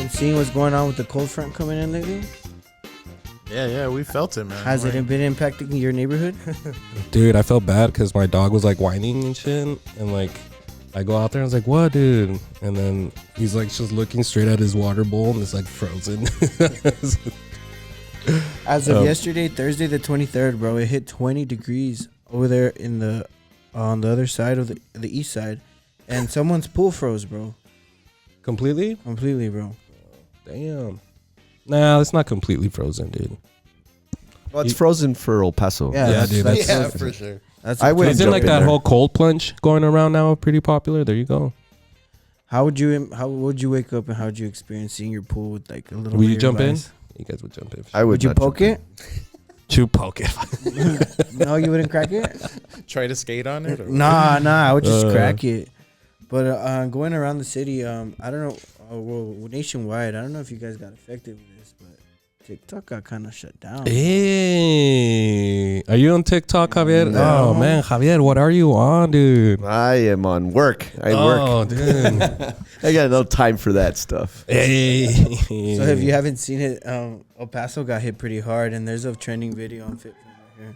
seeing what's going on with the cold front coming in lately? Yeah, we felt it, man. Has it been impacting your neighborhood? Dude, I felt bad because my dog was like whining and shit, and like I go out there and I was like, what, dude? And then he's like just looking straight at his water bowl and it's like frozen. As of yesterday, Thursday the 23rd, bro, it hit 20 degrees over there on the other side of the east side, and someone's pool froze, bro. Completely, bro. Damn. Nah, it's not completely frozen, dude. Well, it's frozen for El Paso. Yeah, dude. That's for sure. I wouldn't Isn't jump like in that there. whole cold plunge going around now pretty popular? There you go. How would you wake up and how would you experience seeing your pool with like a little? Will you layer of jump in? ice? You guys would jump in. I Would you not poke jump it? Chew poke it. No, you wouldn't crack it. Try to skate on it? Or Nah, I would just crack it. But going around the city, I don't know. Well, nationwide, I don't know if you guys got affected with this, but TikTok got kind of shut down. Hey, are you on TikTok, Javier? No. Oh man, Javier, what are you on, dude? I am on work. I Oh, work. dude. I got no time for that stuff. Hey. So if you haven't seen it, El Paso got hit pretty hard, and there's a trending video on Fit right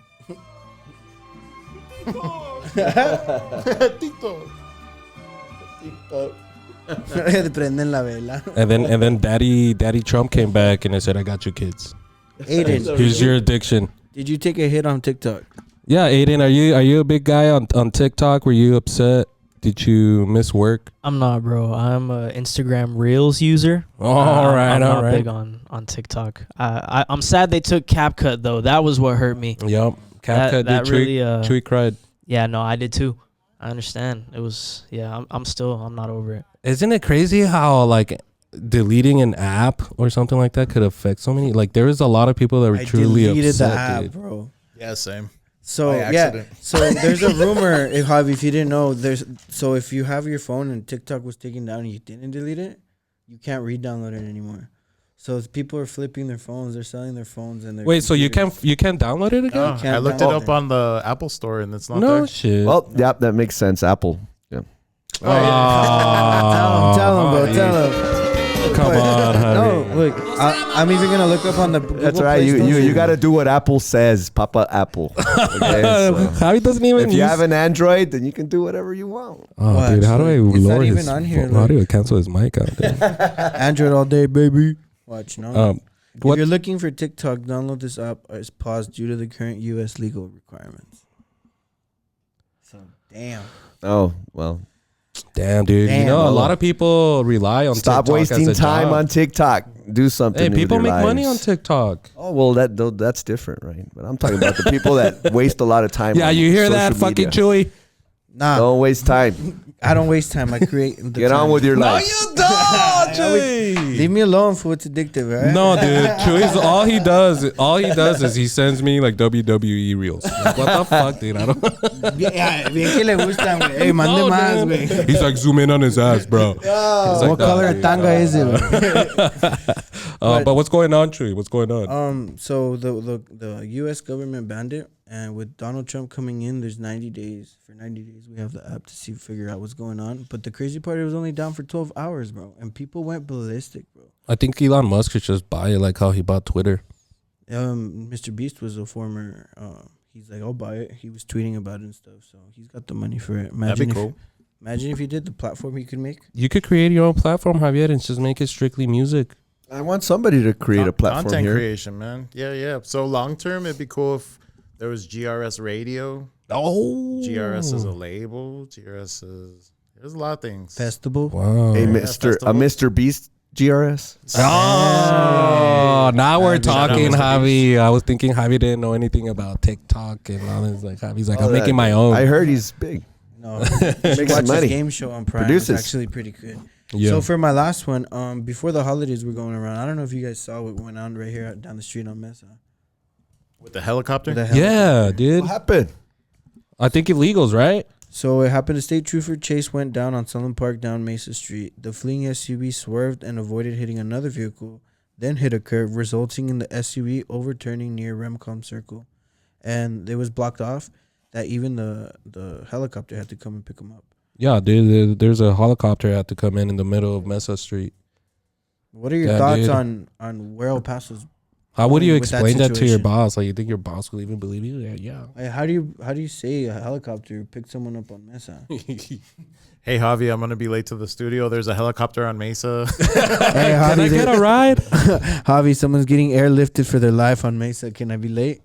here. Prenden la vela. And then Daddy Trump came back and I said, I got you kids. Aiden, Here's your addiction. did you take a hit on TikTok? Yeah, Aiden, are you a big guy on TikTok? Were you upset? Did you miss work? I'm not, bro. I'm a Instagram Reels user. All right, I'm all not right. big on TikTok. I'm sad they took CapCut though. That was what hurt me. Yep. CapCut, That dude. really, Chuy cried. Yeah, no, I did too. I understand. It was, yeah. I'm not over it. Isn't it crazy how like deleting an app or something like that could affect so many? Like there is a lot of people that were I truly deleted upset, the app, dude. bro. Yeah, same. So By yeah, accident. so there's a rumor. If you didn't know, if you have your phone and TikTok was taken down and you didn't delete it, you can't re-download it anymore. So people are flipping their phones. They're selling their phones and their Wait, so you computers. can't download it again? Oh, can't I looked it download up on the Apple Store and it's not No there. shit. Well, yep, that makes sense. Apple. Yeah. Tell him, bro. Tell him. Come on, honey. No, look, I'm even gonna look up on the. Google That's right. Play Store. You got to do what Apple says, Papa Apple. Okay, so Javi doesn't even if you use... have an Android, then you can do whatever you want. Oh, Watch, dude, how do I look. It's not lower even his... on here, How do I look. cancel his mic out there? Android all day, baby. Watch, no. If What? you're looking for TikTok, download this app. It's paused due to the current U.S. legal requirements. So damn. Oh, well. Damn, dude. Damn, you know, a bro. lot of people rely on Stop TikTok wasting as a time job. on TikTok. Do something. Hey, with people your make money on lives. TikTok. Oh, well, that's different, right? But I'm talking about the people that waste a lot of time. Yeah, on you hear social that, fucking media. Chewy? Nah, Don't waste time. I don't waste time. I create. The Get time. on with your life. don't, Chewy. Leave me alone, fool. It's addictive, right? No, dude. Chewy's all he does is he sends me like WWE reels. Like, what the fuck, dude? I don't. Yeah, bien que le gustan, güey. Hey, mande No, más, dude. güey. He's like, zoom in on his ass, bro. He's like, What "Nah, color dude, tanga nah." is it? güey? But what's going on, Chewy? What's going on? So the U.S. government banned it, and with Donald Trump coming in, there's 90 days. For 90 days, we have the app to figure out what's going on. But the crazy part, it was only down for 12 hours, bro, and people went ballistic, bro. I think Elon Musk should just buy it, like how he bought Twitter. Mr. Beast was a former. He's like, I'll buy it. He was tweeting about it and stuff, so he's got the money for it. That'd be cool. Imagine if he did the platform he could make. You could create your own platform, Javier, and just make it strictly music. I want somebody to create a platform Content here. creation, man. Yeah. So long term, it'd be cool if there was GRS Radio. Oh, GRS is a label. GRS is... There's a lot of things. Festival. Wow. A Yeah, Mr. festival. Mr. Beast GRS. Oh, now we're talking, Mr. Javi. I was thinking Javi didn't know anything about TikTok and all this. Like Javi's like, I'm making my own. I heard he's big. No, Makes watch some this money. game show on Prime. Produces. It's actually pretty good. Yeah. So for my last one, before the holidays were going around, I don't know if you guys saw what went on right here down the street on Mesa. With the helicopter? With the Yeah, dude. What happened? I think illegals, right? So it happened. A state trooper chase went down on Sunland Park down Mesa Street. The fleeing SUV swerved and avoided hitting another vehicle, then hit a curb, resulting in the SUV overturning near Remcom Circle. And it was blocked off that even the helicopter had to come and pick him up. Yeah, dude. There's a helicopter had to come in the middle of Mesa Street. What are your Yeah, thoughts dude. on where El Paso's? How would you with that explain that to your situation? boss? Like, you think your boss will even believe you? Yeah. Like, how do you say a helicopter picked someone up on Mesa? Hey, Javi, I'm going to be late to the studio. There's a helicopter on Mesa. Hey, Can I get a ride? Javi, someone's getting airlifted for their life on Mesa. Can I be late?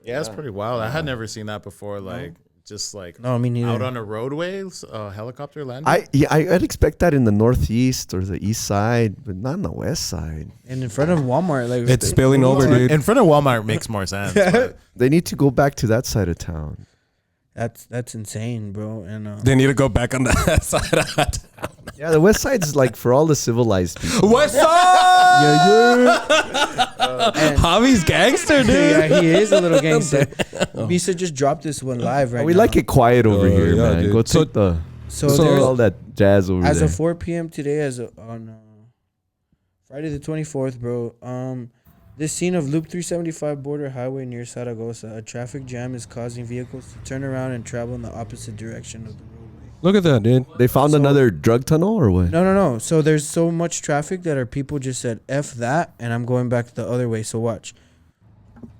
Yeah, it's pretty wild. I had never seen that before. Like, just like No, me neither. out on a roadway, helicopter landing. I'd expect that in the northeast or the east side, but not on the west side. And in front of Walmart, like It's spilling over, dude. In front of Walmart makes more sense. but They need to go back to that side of town. That's insane, bro. And They need to go back on that side of that. Yeah, the west side's like for all the civilized people. What's up? and Javi's gangster, dude. yeah, he is a little gangster. Misa just dropped this one live right We now. like it quiet over Oh, here, yeah, man. dude. Go So- take the So, So- there's all that jazz over as there. of 4 p.m. today, on Friday the 24th, bro. This scene of Loop 375 border highway near Zaragoza, a traffic jam is causing vehicles to turn around and travel in the opposite direction of the roadway. Look at that, dude. They found another drug tunnel or what? No. So there's so much traffic that our people just said F that, and I'm going back the other way. So watch.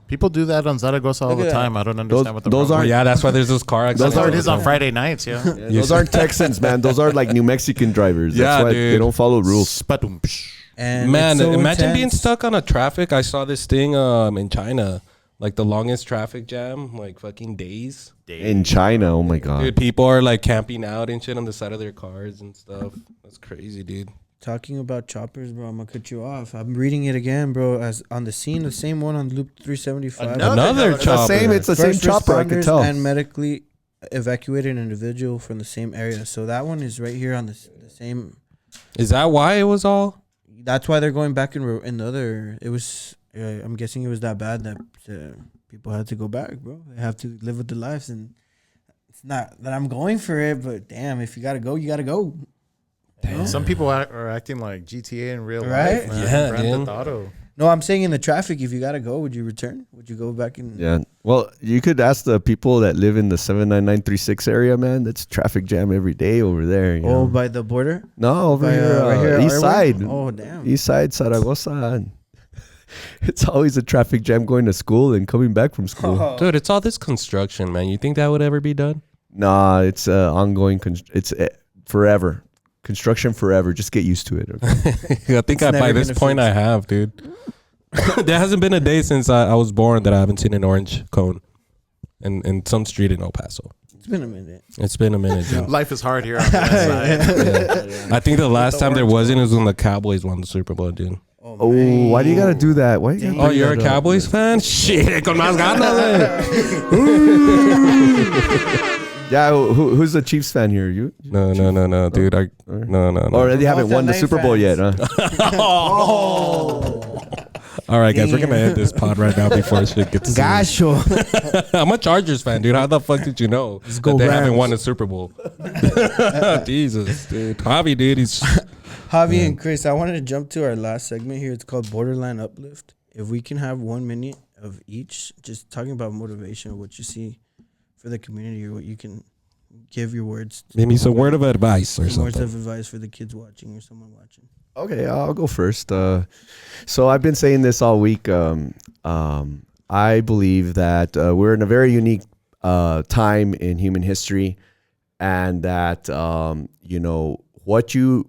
people do that on Zaragoza all Look the at that. time. I don't understand what the those problem aren't- is. Yeah, that's why there's those car accidents. That's how it is on Friday nights, yeah. Those aren't Texans, man. Those are like New Mexican drivers. That's Yeah, why dude. they don't follow rules. Spatum, psh. And Man, it's so imagine being intense. stuck on a traffic. I saw this thing in China, like the longest traffic jam, like fucking days. In China, oh my god. Dude, people are like camping out and shit on the side of their cars and stuff. That's crazy, dude. Talking about choppers, bro, I'm gonna cut you off. I'm reading it again, bro. As on the scene, the same one on Loop 375. Another It's chopper. it's the same First chopper. I could responders tell. and medically evacuated an individual from the same area. So that one is right here on the same. Is that why it was all? That's why they're going back in the other. It was. I'm guessing it was that bad that people had to go back, bro. They have to live with their lives, and it's not that I'm going for it, but damn, if you gotta go, you gotta go. Damn. Some people are acting like GTA in real Right? life, man. Yeah, Grand dude. Theft Auto. No, I'm saying in the traffic, if you gotta go, would you return? Would you go back in? Yeah. Well, you could ask the people that live in the 79936 area, man. That's traffic jam every day over there. You Oh, know? by the border? No, over By, here, right here, east our way? side. Oh, damn. East side, Zaragoza. It's always a traffic jam going to school and coming back from school. Dude, it's all this construction, man. You think that would ever be done? Nah, it's ongoing. It's forever. Construction forever. Just get used to it. Okay? I think It's by never this gonna point fix. I have, dude. There hasn't been a day since I was born that I haven't seen an orange cone in some street in El Paso. It's been a minute. It's been a minute, dude. Life is hard here on that side. Yeah. I think the last time there wasn't was when the Cowboys won the Super Bowl, dude. Oh, why do you gotta do that? Why you gotta Oh, bring you're a that up? Cowboys fan? Shit, con más ganas, Yeah, who's the Chiefs fan here? You? No, dude. No. Or they haven't Both won the LA Super Bowl yet, fans. huh? All right, guys, we're gonna end this pod right now before shit gets serious. Gacho. I'm a Chargers fan, dude. How the fuck did you know go that they haven't Rams. won a Super Bowl? Jesus, dude. Javi, dude, he's Javi and Chris, I wanted to jump to our last segment here. It's called Borderline Uplift. If we can have 1 minute of each, just talking about motivation, what you see for the community, or what you can give your words. maybe some word of advice or Some words something. of advice for the kids watching or someone watching. Okay, I'll go first. So I've been saying this all week. I believe that we're in a very unique time in human history, and that what you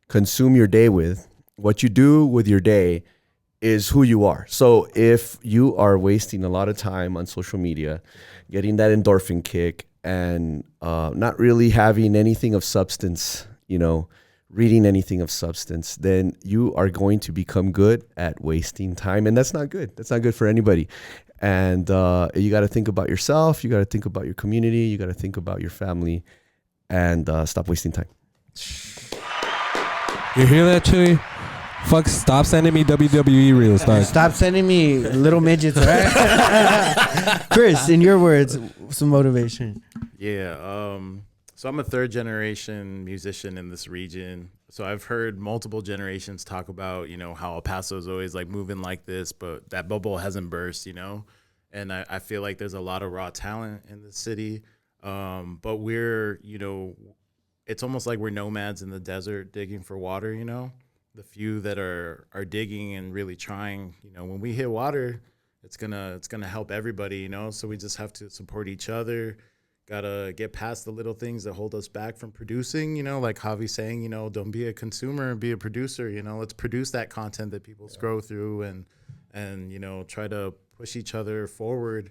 consume your day with, what you do with your day, is who you are. So if you are wasting a lot of time on social media, getting that endorphin kick, and not really having anything of substance, reading anything of substance, then you are going to become good at wasting time. And that's not good. That's not good for anybody. And you got to think about yourself. You got to think about your community. You got to think about your family, and stop wasting time. You hear that, Chuy? Fuck, stop sending me WWE reels, dog. Stop sending me little midgets, right? Chris, in your words, some motivation. Yeah. So I'm a third generation musician in this region. So I've heard multiple generations talk about, how El Paso is always like moving like this, but that bubble hasn't burst, And I feel like there's a lot of raw talent in the city. But we're, it's almost like we're nomads in the desert digging for water, The few that are digging and really trying, when we hit water, it's gonna help everybody, So we just have to support each other. Gotta get past the little things that hold us back from producing, like Javi saying, don't be a consumer, be a producer, let's produce that content that people scroll through and try to push each other forward.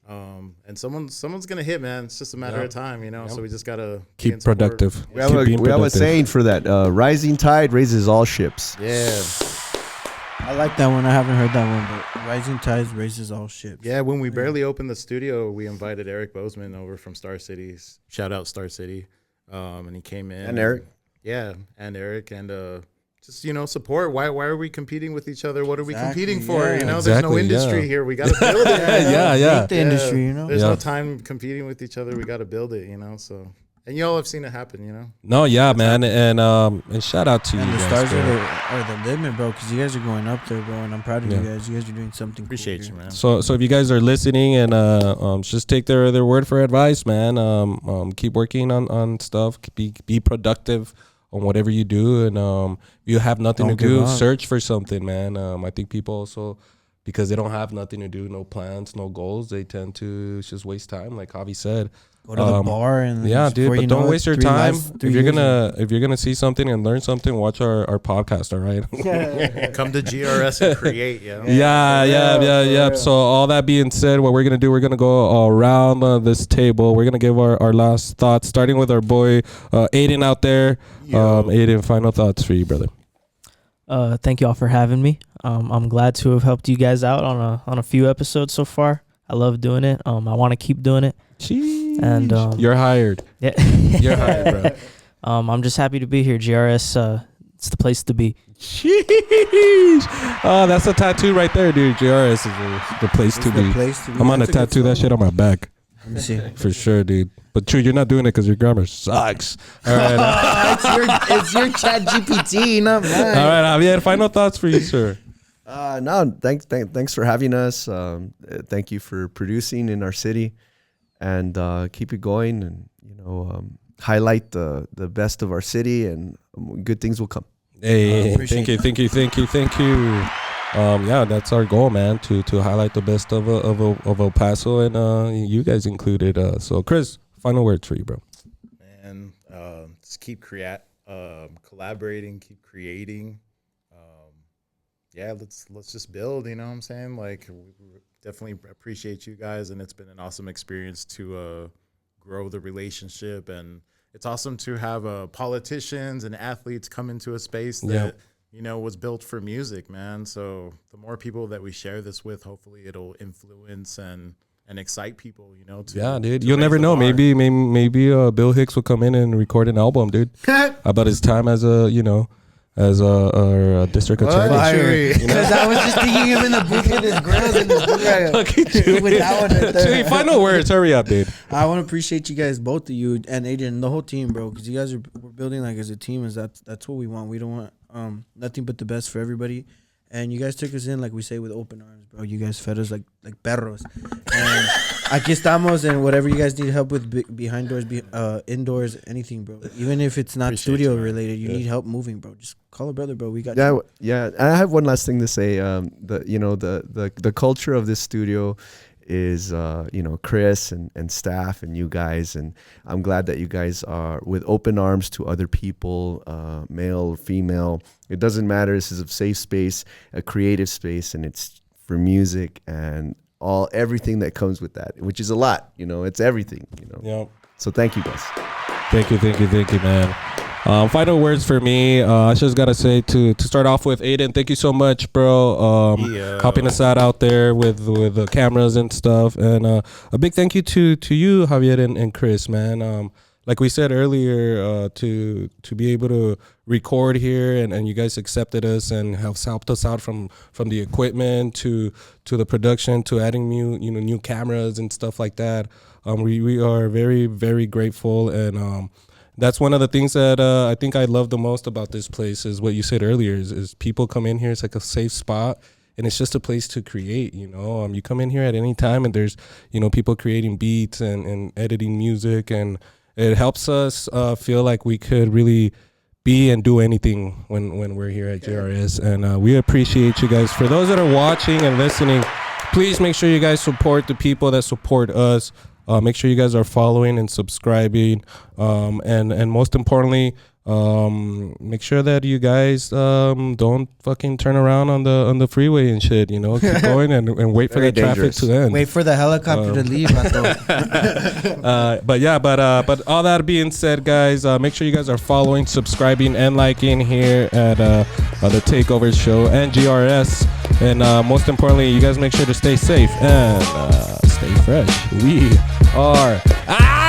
And someone's gonna hit, man. It's just a matter of time, So we just gotta keep productive. We have a saying for that. Rising tide raises all ships. Yeah. I like that one. I haven't heard that one, but rising tides raises all ships. Yeah, when we barely opened the studio, we invited Eric Bozeman over from Star City. Shout out Star City. And he came in. And Eric. Yeah, and Eric. And just, support. Why are we competing with each other? What are we competing for? Yeah. There's no industry here. We got to build it. Yeah. The industry, There's no time competing with each other. We got to build it, So... And y'all have seen it happen, No, yeah, man, and shout out to you And the guys. stars are the limit, bro, because you guys are going up there, bro, and I'm proud of you guys. You guys are doing something Appreciate cool you, man. So if you guys are listening and just take their word for advice, man. Keep working on stuff. Be productive on whatever you do, and if you have nothing Don't to do, give up. search for something, man. I think people also, because they don't have nothing to do, no plans, no goals, they tend to just waste time, like Javi said. Go to the bar and yeah, dude, before but you don't know it, waste your 3 time. lives, 3 If you're years gonna see something and learn something, watch our podcast. All right. Come to GRS and create, Yeah. So all that being said, what we're gonna do, we're gonna go around this table. We're gonna give our last thoughts, starting with our boy Aiden out there. Aiden, final thoughts for you, brother. Thank you all for having me. I'm glad to have helped you guys out on a few episodes so far. I love doing it. I want to keep doing it. Jeez. And you're hired. Yeah. You're hired, bro. I'm just happy to be here. GRS, it's the place to be. Sheesh. Oh, that's a tattoo right there, dude. GRS is the place to be. I'm gonna tattoo that shit on my back. Let me see. For sure, dude. But Chuy, you're not doing it because your grammar sucks. All right. it's your chat GPT, not mine. All right, Javier, final thoughts for you, sir. No, thanks for having us. Thank you for producing in our city, and keep it going, and highlight the best of our city, and good things will come. Hey, thank you. Yeah, that's our goal, man, to highlight the best of El Paso, and you guys included. So, Chris, final words for you, bro. Man, just keep collaborating, keep creating. Let's just build, you know what I'm saying? Like, we definitely appreciate you guys, and it's been an awesome experience to grow the relationship, and it's awesome to have politicians and athletes come into a space that was built for music, man. So the more people that we share this with, hopefully it'll influence and excite people, dude, you'll never know. Maybe Bill Hicks will come in and record an album, dude, about his time as a district attorney. Because I was just thinking him in the booth with his grills and his with that one right there. Final words, hurry up, dude. I want to appreciate you guys, both of you and Adrian, and the whole team, bro, because you guys we're building like as a team. That's what we want. We don't want nothing but the best for everybody. And you guys took us in, like we say, with open arms, bro. You guys fed us like perros. And aquí estamos, and whatever you guys need help with behind doors, indoors, anything, bro. Even if it's not Appreciate studio you, related, you need help moving, bro. Just call a brother, bro. We got you. Yeah. I have one last thing to say. The culture of this studio is Chris and staff and you guys, and I'm glad that you guys are with open arms to other people, male or female. It doesn't matter. This is a safe space, a creative space, and it's for music and everything that comes with that, which is a lot. It's everything. Yep. So thank you guys. Thank you, man. Final words for me. I just gotta say to start off with, Aiden, thank you so much, bro. Helping us out there with the cameras and stuff, and a big thank you to you, Javier and Chris, man. Like we said earlier, to be able to record here, and you guys accepted us and have helped us out from the equipment to the production to adding new cameras and stuff like that. We are very, very grateful, and that's one of the things that I think I love the most about this place is what you said earlier is people come in here. It's like a safe spot, and it's just a place to create, you come in here at any time and there's, people creating beats and editing music, and it helps us feel like we could really be and do anything when we're here at JRS. And we appreciate you guys. For those that are watching and listening, please make sure you guys support the people that support us. Make sure you guys are following and subscribing, and most importantly, make sure that you guys don't fucking turn around on the freeway and shit. Keep going and wait for the traffic to end. Wait for the helicopter to leave. But all that being said, guys, make sure you guys are following, subscribing, and liking here at the Takeover Show and GRS. And most importantly, you guys make sure to stay safe and stay fresh. We are out.